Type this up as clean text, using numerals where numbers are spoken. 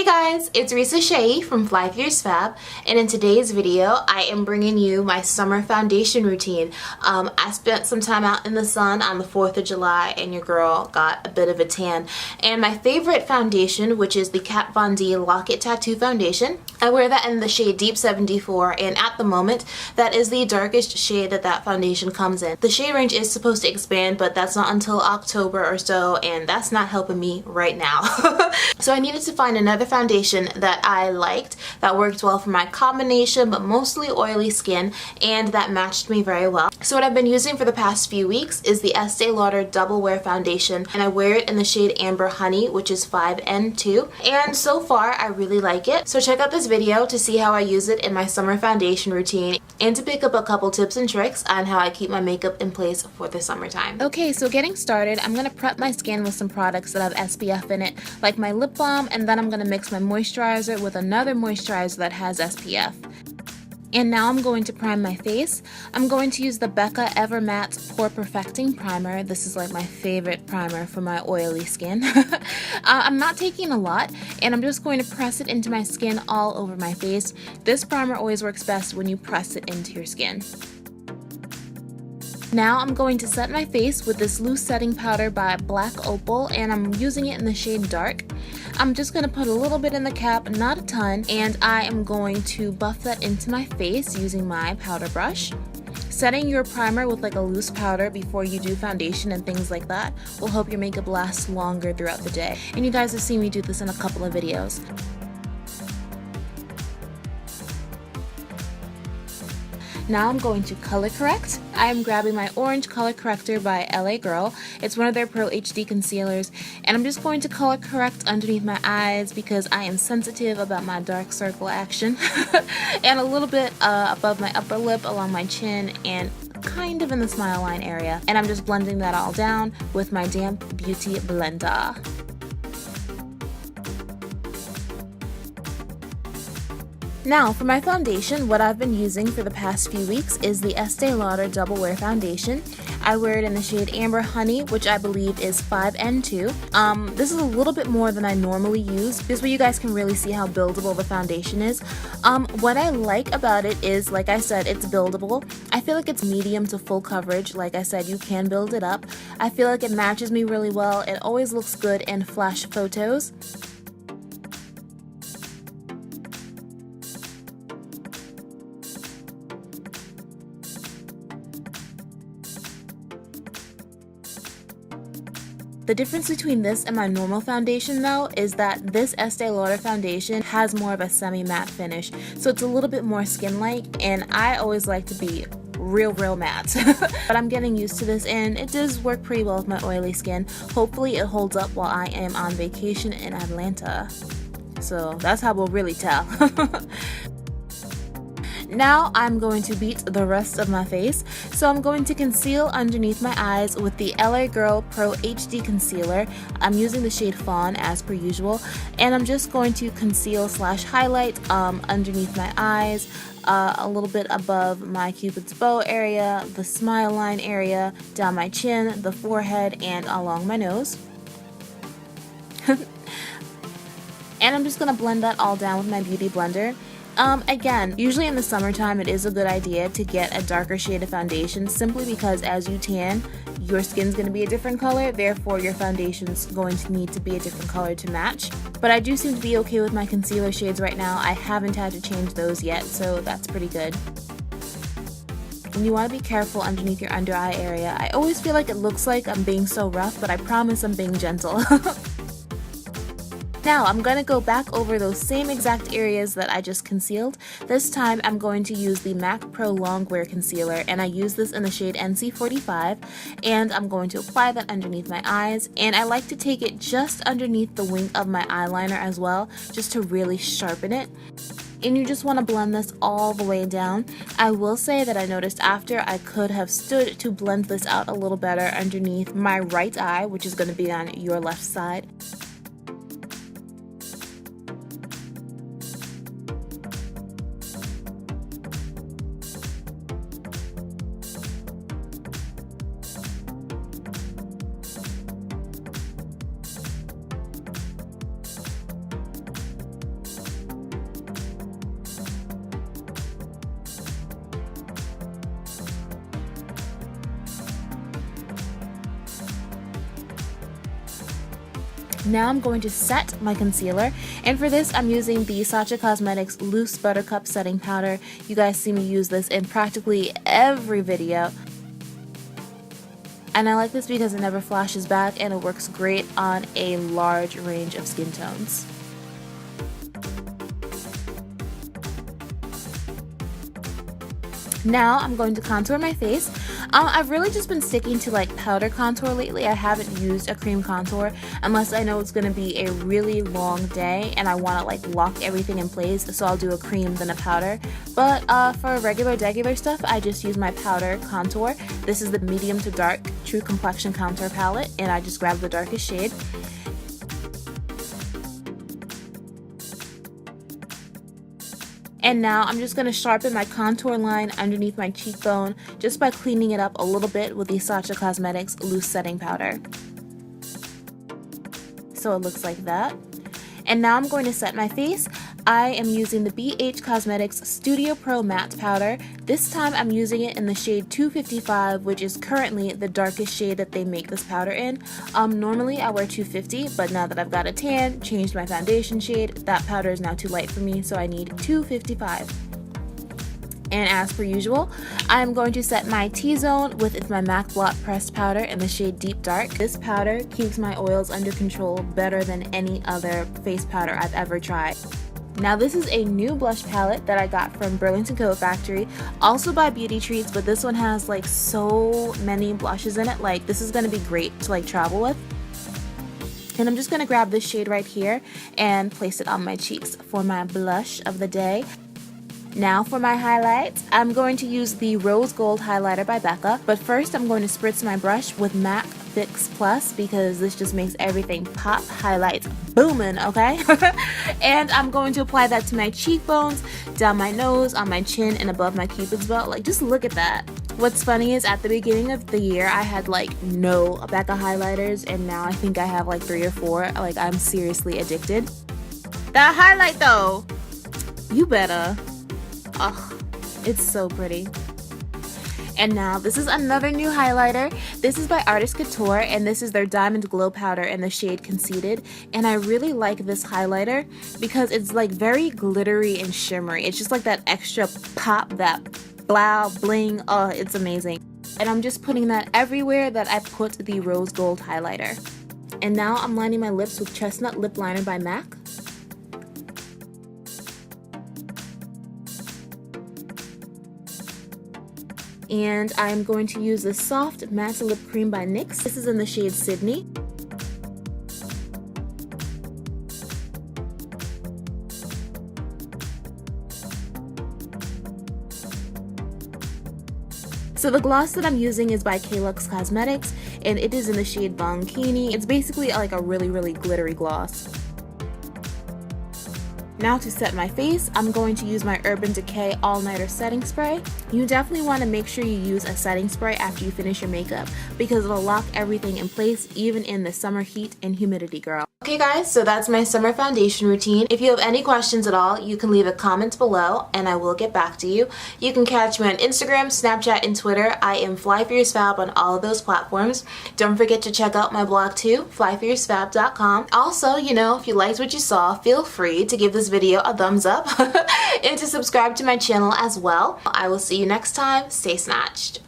Hey guys, it's Risa Shea from FlyFierceFab, and in today's video I am bringing you my summer foundation routine. I spent some time out in the sun on the 4th of July and your girl got a bit of a tan. And my favorite foundation, which is the Kat Von D Lock It Tattoo Foundation, I wear that in the shade Deep 74, and at the moment that is the darkest shade that foundation comes in. The shade range is supposed to expand, but that's not until October or so, and that's not helping me right now. So I needed to find another foundation that I liked, that worked well for my combination but mostly oily skin, and that matched me very well. So what I've been using for the past few weeks is the Estee Lauder Double Wear Foundation, and I wear it in the shade Amber Honey, which is 5N2, and so far I really like it. So check out this video to see how I use it in my summer foundation routine and to pick up a couple tips and tricks on how I keep my makeup in place for the summertime. Okay, so getting started, I'm going to prep my skin with some products that have SPF in it, like my lip balm, and then I'm going to mix my moisturizer with another moisturizer that has SPF. And now I'm going to prime my face. I'm going to use the Becca Ever Matte Pore Perfecting Primer. This is like my favorite primer for my oily skin. I'm not taking a lot, and I'm just going to press it into my skin all over my face. This primer always works best when you press it into your skin. Now I'm going to set my face with this loose setting powder by Black Opal, and I'm using it in the shade Dark. I'm just going to put a little bit in the cap, not a ton, and I am going to buff that into my face using my powder brush. Setting your primer with like a loose powder before you do foundation and things like that will help your makeup last longer throughout the day. And you guys have seen me do this in a couple of videos. Now I'm going to color correct. I am grabbing my orange color corrector by LA Girl. It's one of their Pro HD concealers, and I'm just going to color correct underneath my eyes because I am sensitive about my dark circle action, and a little bit above my upper lip, along my chin, and kind of in the smile line area. And I'm just blending that all down with my Damp Beauty blender. Now for my foundation, what I've been using for the past few weeks is the Estee Lauder Double Wear Foundation. I wear it in the shade Amber Honey, which I believe is 5N2. This is a little bit more than I normally use. This way you guys can really see how buildable the foundation is. What I like about it is, like I said, it's buildable. I feel like it's medium to full coverage. Like I said, you can build it up. I feel like it matches me really well. It always looks good in flash photos. The difference between this and my normal foundation though is that this Estee Lauder foundation has more of a semi-matte finish, so it's a little bit more skin-like, and I always like to be real matte. But I'm getting used to this, and it does work pretty well with my oily skin. Hopefully it holds up while I am on vacation in Atlanta. So that's how we'll really tell. Now I'm going to beat the rest of my face, so I'm going to conceal underneath my eyes with the LA Girl Pro HD Concealer. I'm using the shade Fawn as per usual, and I'm just going to conceal / highlight underneath my eyes, a little bit above my Cupid's bow area, the smile line area, down my chin, the forehead, and along my nose. And I'm just going to blend that all down with my beauty blender. Again, usually in the summertime it is a good idea to get a darker shade of foundation, simply because as you tan, your skin's going to be a different color, therefore your foundation's going to need to be a different color to match. But I do seem to be okay with my concealer shades right now. I haven't had to change those yet, so that's pretty good. And you want to be careful underneath your under eye area. I always feel like it looks like I'm being so rough, but I promise I'm being gentle. Now I'm going to go back over those same exact areas that I just concealed. This time I'm going to use the MAC ProLongwear Concealer, and I use this in the shade NC45, and I'm going to apply that underneath my eyes, and I like to take it just underneath the wing of my eyeliner as well, just to really sharpen it. And you just want to blend this all the way down. I will say that I noticed after I could have stood to blend this out a little better underneath my right eye, which is going to be on your left side. Now I'm going to set my concealer, and for this I'm using the Sacha Cosmetics Loose Buttercup Setting Powder. You guys see me use this in practically every video. And I like this because it never flashes back and it works great on a large range of skin tones. Now I'm going to contour my face. I've really just been sticking to like powder contour lately. I haven't used a cream contour unless I know it's going to be a really long day and I want to like lock everything in place, so I'll do a cream then a powder. But for regular stuff, I just use my powder contour. This is the medium to dark True Complexion Contour Palette, and I just grab the darkest shade. And now I'm just going to sharpen my contour line underneath my cheekbone just by cleaning it up a little bit with the Sacha Cosmetics Loose Setting Powder. So it looks like that. And now I'm going to set my face. I am using the BH Cosmetics Studio Pro Matte Powder. This time I'm using it in the shade 255, which is currently the darkest shade that they make this powder in. Normally I wear 250, but now that I've got a tan, changed my foundation shade, that powder is now too light for me, so I need 255. And as per usual, I'm going to set my T-zone with my MAC Blot Pressed Powder in the shade Deep Dark. This powder keeps my oils under control better than any other face powder I've ever tried. Now this is a new blush palette that I got from Burlington Coat Factory, also by Beauty Treats, but this one has like so many blushes in it. Like, this is going to be great to like travel with. And I'm just going to grab this shade right here and place it on my cheeks for my blush of the day. Now for my highlights, I'm going to use the Rose Gold Highlighter by Becca, but first I'm going to spritz my brush with MAC Fix Plus because this just makes everything pop, highlights booming, okay? And I'm going to apply that to my cheekbones, down my nose, on my chin, and above my cupid's bow. Like, just look at that. What's funny is at the beginning of the year, I had like no Becca highlighters, and now I think I have like 3 or 4. Like, I'm seriously addicted. That highlight though, you better. Oh, it's so pretty. And now this is another new highlighter. This is by Artist Couture, and this is their Diamond Glow Powder in the shade Conceited. And I really like this highlighter because it's like very glittery and shimmery. It's just like that extra pop, that blow, bling. Oh, it's amazing. And I'm just putting that everywhere that I put the Rose Gold highlighter. And now I'm lining my lips with Chestnut Lip Liner by MAC. And I'm going to use this soft matte lip cream by NYX. This is in the shade Sydney. So the gloss that I'm using is by K-Lux Cosmetics, and it is in the shade Bonkini. It's basically like a really glittery gloss. Now to set my face, I'm going to use my Urban Decay All Nighter Setting Spray. You definitely want to make sure you use a setting spray after you finish your makeup because it'll lock everything in place even in the summer heat and humidity, girl. Okay guys, so that's my summer foundation routine. If you have any questions at all, you can leave a comment below and I will get back to you. You can catch me on Instagram, Snapchat, and Twitter. I am FlyFierceFab on all of those platforms. Don't forget to check out my blog too, FlyFierceFab.com. Also, you know, if you liked what you saw, feel free to give this video a thumbs up and to subscribe to my channel as well. I will see you next time. Stay snatched.